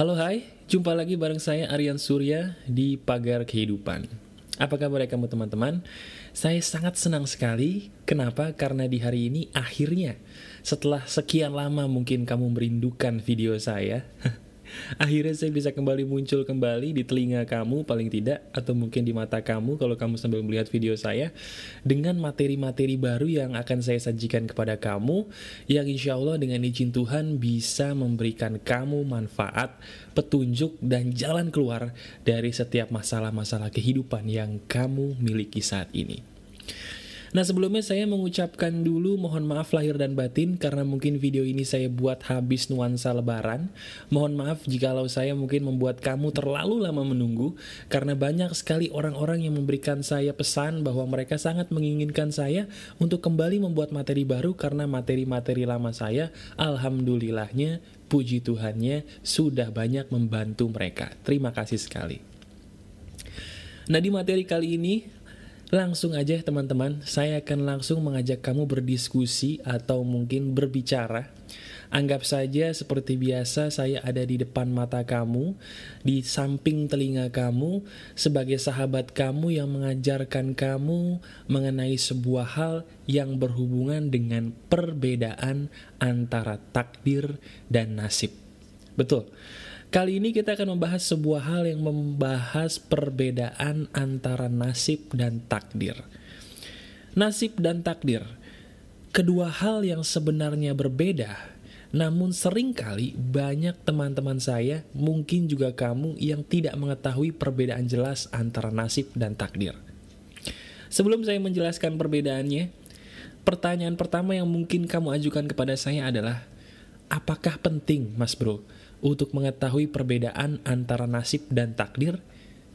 Halo hai, jumpa lagi bareng saya Aryan Surya di Pagar Kehidupan. Apa kabar kamu teman-teman? Saya sangat senang sekali. Kenapa? Karena di hari ini akhirnya setelah sekian lama mungkin kamu merindukan video saya, akhirnya saya bisa kembali muncul kembali di telinga kamu paling tidak, atau mungkin di mata kamu kalau kamu sambil melihat video saya, dengan materi-materi baru yang akan saya sajikan kepada kamu, yang insya Allah dengan izin Tuhan bisa memberikan kamu manfaat, petunjuk, dan jalan keluar dari setiap masalah-masalah kehidupan yang kamu miliki saat ini. Nah, sebelumnya saya mengucapkan dulu mohon maaf lahir dan batin karena mungkin video ini saya buat habis nuansa lebaran. Mohon maaf jikalau saya mungkin membuat kamu terlalu lama menunggu, karena banyak sekali orang-orang yang memberikan saya pesan bahwa mereka sangat menginginkan saya untuk kembali membuat materi baru, karena materi-materi lama saya, alhamdulillahnya, puji Tuhannya, sudah banyak membantu mereka. Terima kasih sekali. Nah, di materi kali ini langsung aja teman-teman, saya akan langsung mengajak kamu berdiskusi atau mungkin berbicara. Anggap saja seperti biasa saya ada di depan mata kamu, di samping telinga kamu, sebagai sahabat kamu yang mengajarkan kamu mengenai sebuah hal yang berhubungan dengan perbedaan antara takdir dan nasib. Betul. Kali ini kita akan membahas sebuah hal yang membahas perbedaan antara nasib dan takdir. Nasib dan takdir, kedua hal yang sebenarnya berbeda, namun seringkali banyak teman-teman saya, mungkin juga kamu, yang tidak mengetahui perbedaan jelas antara nasib dan takdir. Sebelum saya menjelaskan perbedaannya, pertanyaan pertama yang mungkin kamu ajukan kepada saya adalah, apakah penting, Mas Bro, untuk mengetahui perbedaan antara nasib dan takdir?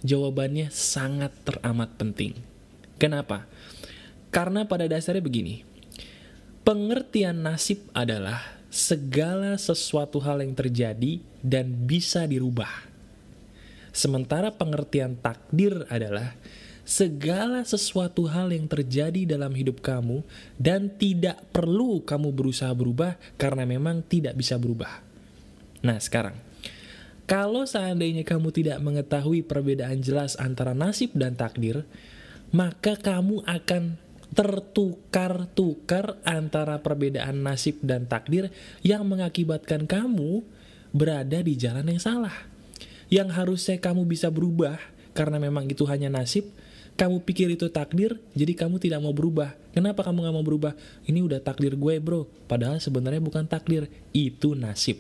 Jawabannya sangat teramat penting. Kenapa? Karena pada dasarnya begini, pengertian nasib adalah segala sesuatu hal yang terjadi dan bisa dirubah. Sementara pengertian takdir adalah segala sesuatu hal yang terjadi dalam hidup kamu dan tidak perlu kamu berusaha berubah karena memang tidak bisa berubah. Nah sekarang, kalau seandainya kamu tidak mengetahui perbedaan jelas antara nasib dan takdir, maka kamu akan tertukar-tukar antara perbedaan nasib dan takdir yang mengakibatkan kamu berada di jalan yang salah. Yang harusnya kamu bisa berubah karena memang itu hanya nasib, kamu pikir itu takdir, jadi kamu tidak mau berubah. Kenapa kamu gak mau berubah? Ini udah takdir gue bro, padahal sebenarnya bukan takdir, itu nasib.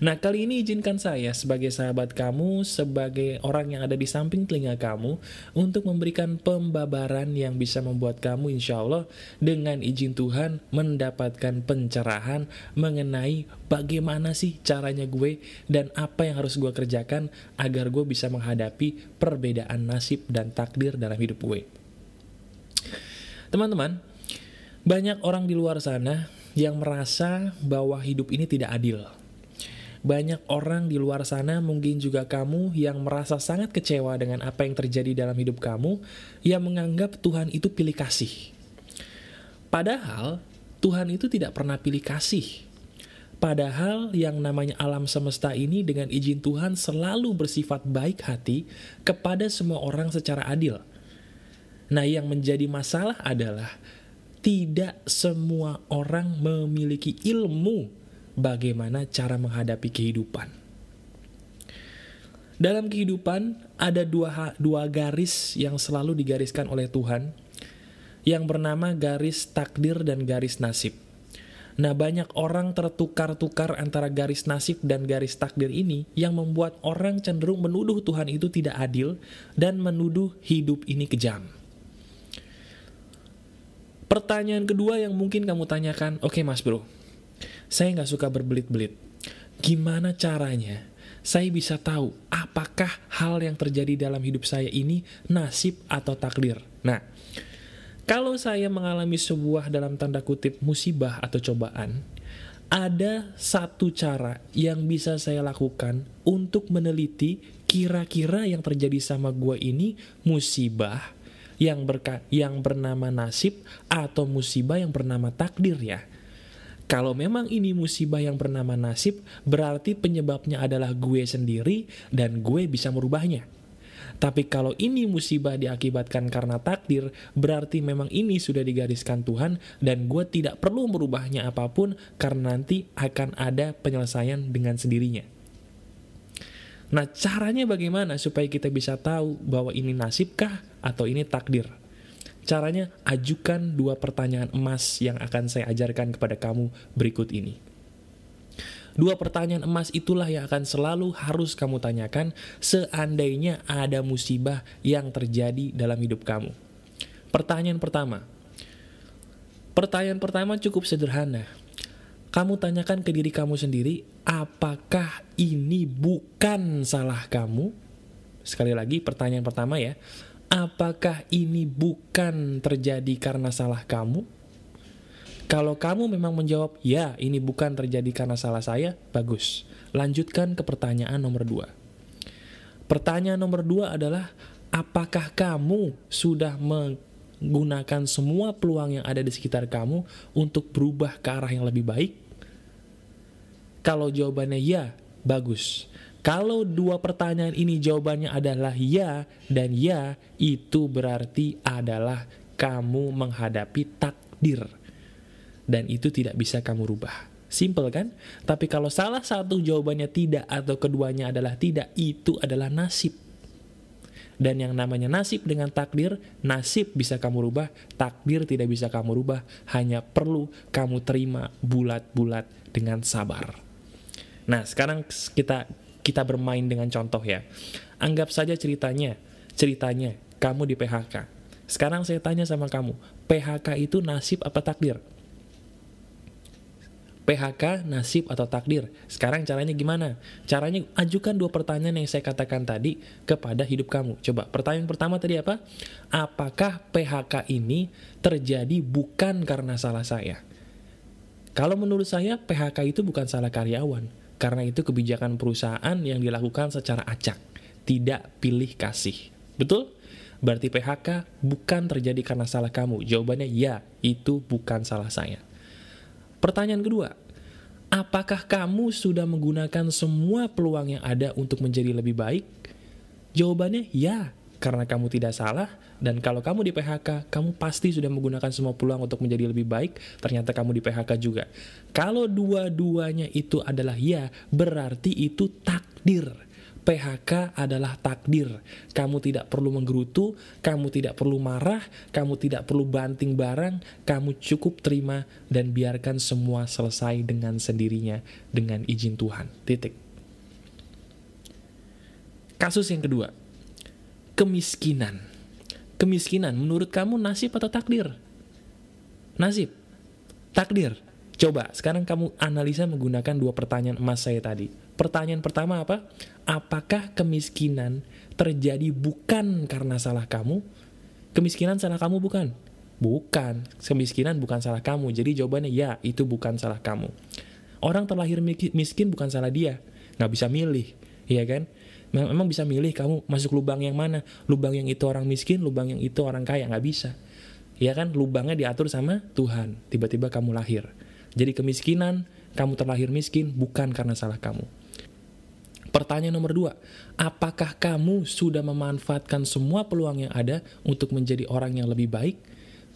Nah, kali ini izinkan saya sebagai sahabat kamu, sebagai orang yang ada di samping telinga kamu, untuk memberikan pembabaran yang bisa membuat kamu insya Allah dengan izin Tuhan mendapatkan pencerahan mengenai bagaimana sih caranya gue dan apa yang harus gue kerjakan agar gue bisa menghadapi perbedaan nasib dan takdir dalam hidup gue. Teman-teman, banyak orang di luar sana yang merasa bahwa hidup ini tidak adil. Banyak orang di luar sana, mungkin juga kamu, yang merasa sangat kecewa dengan apa yang terjadi dalam hidup kamu, yang menganggap Tuhan itu pilih kasih. Padahal, Tuhan itu tidak pernah pilih kasih. Padahal yang namanya alam semesta ini dengan izin Tuhan selalu bersifat baik hati kepada semua orang secara adil. Nah, yang menjadi masalah adalah tidak semua orang memiliki ilmu bagaimana cara menghadapi kehidupan. Dalam kehidupan ada dua garis yang selalu digariskan oleh Tuhan, yang bernama garis takdir dan garis nasib. Nah, banyak orang tertukar-tukar antara garis nasib dan garis takdir ini, yang membuat orang cenderung menuduh Tuhan itu tidak adil dan menuduh hidup ini kejam. Pertanyaan kedua yang mungkin kamu tanyakan, oke Mas Bro, saya nggak suka berbelit-belit. Gimana caranya saya bisa tahu apakah hal yang terjadi dalam hidup saya ini nasib atau takdir? Nah, kalau saya mengalami sebuah dalam tanda kutip musibah atau cobaan, ada satu cara yang bisa saya lakukan untuk meneliti kira-kira yang terjadi sama gue ini musibah yang bernama nasib atau musibah yang bernama takdir ya. Kalau memang ini musibah yang bernama nasib, berarti penyebabnya adalah gue sendiri dan gue bisa merubahnya. Tapi kalau ini musibah diakibatkan karena takdir, berarti memang ini sudah digariskan Tuhan dan gue tidak perlu merubahnya apapun karena nanti akan ada penyelesaian dengan sendirinya. Nah, caranya bagaimana supaya kita bisa tahu bahwa ini nasibkah atau ini takdir? Caranya, ajukan 2 pertanyaan emas yang akan saya ajarkan kepada kamu berikut ini. 2 pertanyaan emas itulah yang akan selalu harus kamu tanyakan seandainya ada musibah yang terjadi dalam hidup kamu. Pertanyaan pertama cukup sederhana. Kamu tanyakan ke diri kamu sendiri, apakah ini bukan salah kamu? Sekali lagi, pertanyaan pertama ya. Apakah ini bukan terjadi karena salah kamu? Kalau kamu memang menjawab, ya ini bukan terjadi karena salah saya, bagus. Lanjutkan ke pertanyaan nomor 2. Pertanyaan nomor 2 adalah, apakah kamu sudah menggunakan semua peluang yang ada di sekitar kamu untuk berubah ke arah yang lebih baik? Kalau jawabannya ya, bagus. Kalau 2 pertanyaan ini jawabannya adalah ya dan ya, itu berarti adalah kamu menghadapi takdir. Dan itu tidak bisa kamu rubah. Simple kan? Tapi kalau salah satu jawabannya tidak atau keduanya adalah tidak, itu adalah nasib. Dan yang namanya nasib dengan takdir, nasib bisa kamu rubah, takdir tidak bisa kamu rubah, hanya perlu kamu terima bulat-bulat dengan sabar. Nah, sekarang kita bermain dengan contoh ya. Anggap saja ceritanya kamu di PHK. Sekarang saya tanya sama kamu, PHK itu nasib apa takdir? PHK, nasib atau takdir? Sekarang caranya gimana? Caranya ajukan 2 pertanyaan yang saya katakan tadi kepada hidup kamu. Coba, pertanyaan pertama tadi apa? Apakah PHK ini terjadi bukan karena salah saya? Kalau menurut saya, PHK itu bukan salah karyawan. Karena itu kebijakan perusahaan yang dilakukan secara acak. Tidak pilih kasih. Betul? Berarti PHK bukan terjadi karena salah kamu. Jawabannya ya, itu bukan salah saya. Pertanyaan kedua, apakah kamu sudah menggunakan semua peluang yang ada untuk menjadi lebih baik? Jawabannya ya, karena kamu tidak salah, dan kalau kamu di PHK, kamu pasti sudah menggunakan semua peluang untuk menjadi lebih baik, ternyata kamu di PHK juga. Kalau dua-duanya itu adalah ya, berarti itu takdir. PHK adalah takdir. Kamu tidak perlu menggerutu, kamu tidak perlu marah, kamu tidak perlu banting barang, kamu cukup terima dan biarkan semua selesai dengan sendirinya, dengan izin Tuhan. Titik. Kasus yang kedua, kemiskinan. Kemiskinan, menurut kamu nasib atau takdir? Nasib. Takdir. Coba, sekarang kamu analisa menggunakan 2 pertanyaan emas saya tadi. Pertanyaan pertama apa? Apakah kemiskinan terjadi bukan karena salah kamu? Kemiskinan salah kamu bukan? Bukan. Kemiskinan bukan salah kamu. Jadi jawabannya ya, itu bukan salah kamu. Orang terlahir miskin bukan salah dia. Nggak bisa milih, iya kan? Memang bisa milih kamu masuk lubang yang mana. Lubang yang itu orang miskin, lubang yang itu orang kaya. Nggak bisa. Iya kan? Lubangnya diatur sama Tuhan. Tiba-tiba kamu lahir. Jadi kemiskinan, kamu terlahir miskin, bukan karena salah kamu. Pertanyaan nomor 2, apakah kamu sudah memanfaatkan semua peluang yang ada untuk menjadi orang yang lebih baik?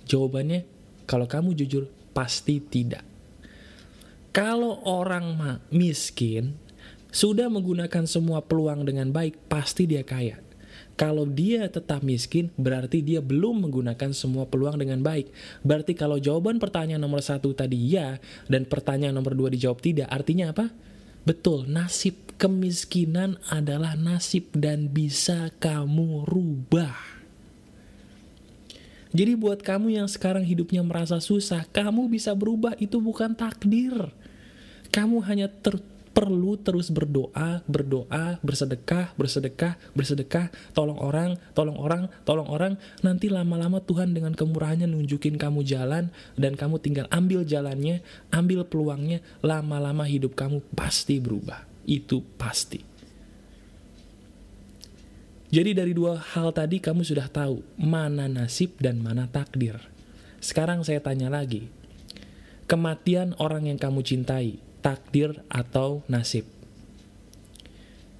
Jawabannya, kalau kamu jujur, pasti tidak. Kalau orang miskin, sudah menggunakan semua peluang dengan baik, pasti dia kaya. Kalau dia tetap miskin, berarti dia belum menggunakan semua peluang dengan baik. Berarti kalau jawaban pertanyaan nomor 1 tadi ya, dan pertanyaan nomor 2 dijawab tidak, artinya apa? Betul, nasib. Kemiskinan adalah nasib dan bisa kamu rubah. Jadi buat kamu yang sekarang hidupnya merasa susah, kamu bisa berubah, itu bukan takdir. Kamu hanya perlu terus berdoa, bersedekah, tolong orang, nanti lama-lama Tuhan dengan kemurahannya nunjukin kamu jalan, dan kamu tinggal ambil jalannya, ambil peluangnya, lama-lama hidup kamu pasti berubah. Itu pasti. Jadi dari 2 hal tadi kamu sudah tahu mana nasib dan mana takdir. Sekarang saya tanya lagi, Kematian orang yang kamu cintai, takdir atau nasib?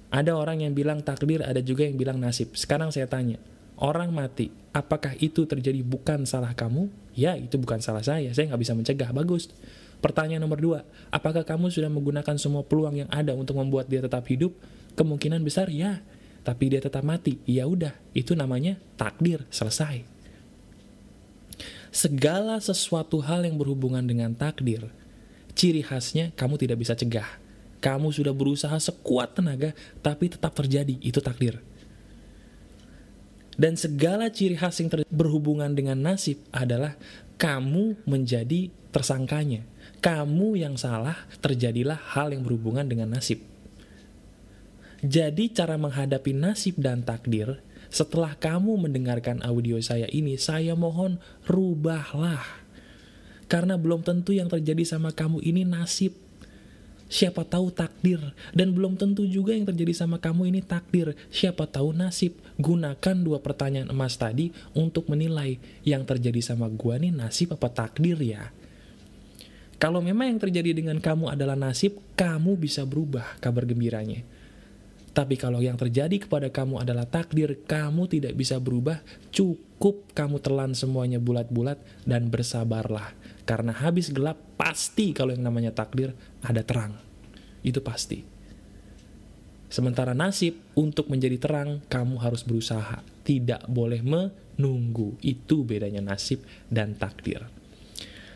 Ada orang yang bilang takdir, ada juga yang bilang nasib. Sekarang saya tanya, orang mati, apakah itu terjadi bukan salah kamu? Ya, itu bukan salah saya nggak bisa mencegah. Bagus. Pertanyaan nomor 2, apakah kamu sudah menggunakan semua peluang yang ada untuk membuat dia tetap hidup? Kemungkinan besar ya, tapi dia tetap mati. Ya udah, itu namanya takdir, selesai. Segala sesuatu hal yang berhubungan dengan takdir, ciri khasnya kamu tidak bisa cegah. Kamu sudah berusaha sekuat tenaga, tapi tetap terjadi, itu takdir. Dan segala ciri khas yang berhubungan dengan nasib adalah kamu menjadi tersangkanya. Kamu yang salah, terjadilah hal yang berhubungan dengan nasib. Jadi cara menghadapi nasib dan takdir, setelah kamu mendengarkan audio saya ini, saya mohon rubahlah. Karena belum tentu yang terjadi sama kamu ini nasib. Siapa tahu takdir. Dan belum tentu juga yang terjadi sama kamu ini takdir. Siapa tahu nasib. Gunakan 2 pertanyaan emas tadi untuk menilai yang terjadi sama gua nih nasib apa takdir ya. Kalau memang yang terjadi dengan kamu adalah nasib, kamu bisa berubah kabar gembiranya. Tapi kalau yang terjadi kepada kamu adalah takdir, kamu tidak bisa berubah. Cukup kamu telan semuanya bulat-bulat dan bersabarlah. Karena habis gelap, pasti kalau yang namanya takdir ada terang. Itu pasti. Sementara nasib, untuk menjadi terang, kamu harus berusaha. Tidak boleh menunggu. Itu bedanya nasib dan takdir.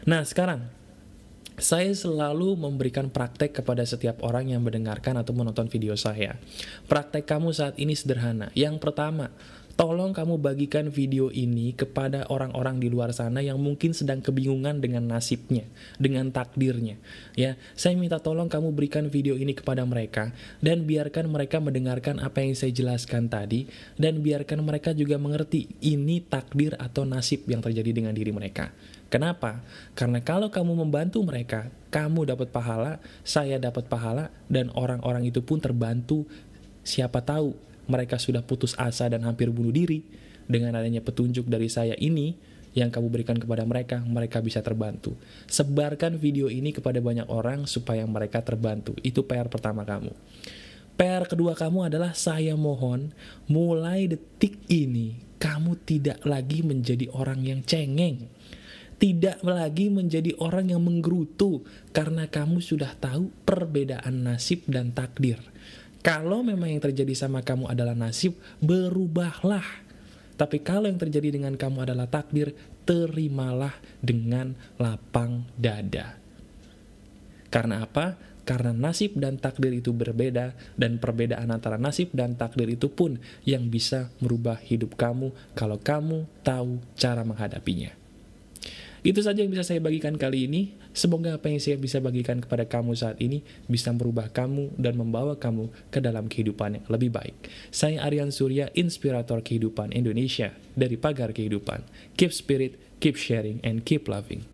Nah sekarang, saya selalu memberikan praktek kepada setiap orang yang mendengarkan atau menonton video saya. Praktek kamu saat ini sederhana. Yang pertama, tolong kamu bagikan video ini kepada orang-orang di luar sana yang mungkin sedang kebingungan dengan nasibnya, dengan takdirnya. Ya, saya minta tolong kamu berikan video ini kepada mereka dan biarkan mereka mendengarkan apa yang saya jelaskan tadi dan biarkan mereka juga mengerti ini takdir atau nasib yang terjadi dengan diri mereka. Kenapa? Karena kalau kamu membantu mereka, kamu dapat pahala, saya dapat pahala, dan orang-orang itu pun terbantu. Siapa tahu mereka sudah putus asa dan hampir bunuh diri. Dengan adanya petunjuk dari saya ini, yang kamu berikan kepada mereka, mereka bisa terbantu. Sebarkan video ini kepada banyak orang supaya mereka terbantu. Itu PR pertama kamu. PR kedua kamu adalah saya mohon, mulai detik ini, kamu tidak lagi menjadi orang yang cengeng. Tidak lagi menjadi orang yang menggerutu karena kamu sudah tahu perbedaan nasib dan takdir. Kalau memang yang terjadi sama kamu adalah nasib, berubahlah. Tapi kalau yang terjadi dengan kamu adalah takdir, terimalah dengan lapang dada. Karena apa? Karena nasib dan takdir itu berbeda, dan perbedaan antara nasib dan takdir itu pun yang bisa merubah hidup kamu kalau kamu tahu cara menghadapinya. Itu saja yang bisa saya bagikan kali ini. Semoga apa yang saya bisa bagikan kepada kamu saat ini bisa merubah kamu dan membawa kamu ke dalam kehidupan yang lebih baik. Saya Aryan Surya, inspirator kehidupan Indonesia dari Pagar Kehidupan. Keep spirit, keep sharing, and keep loving.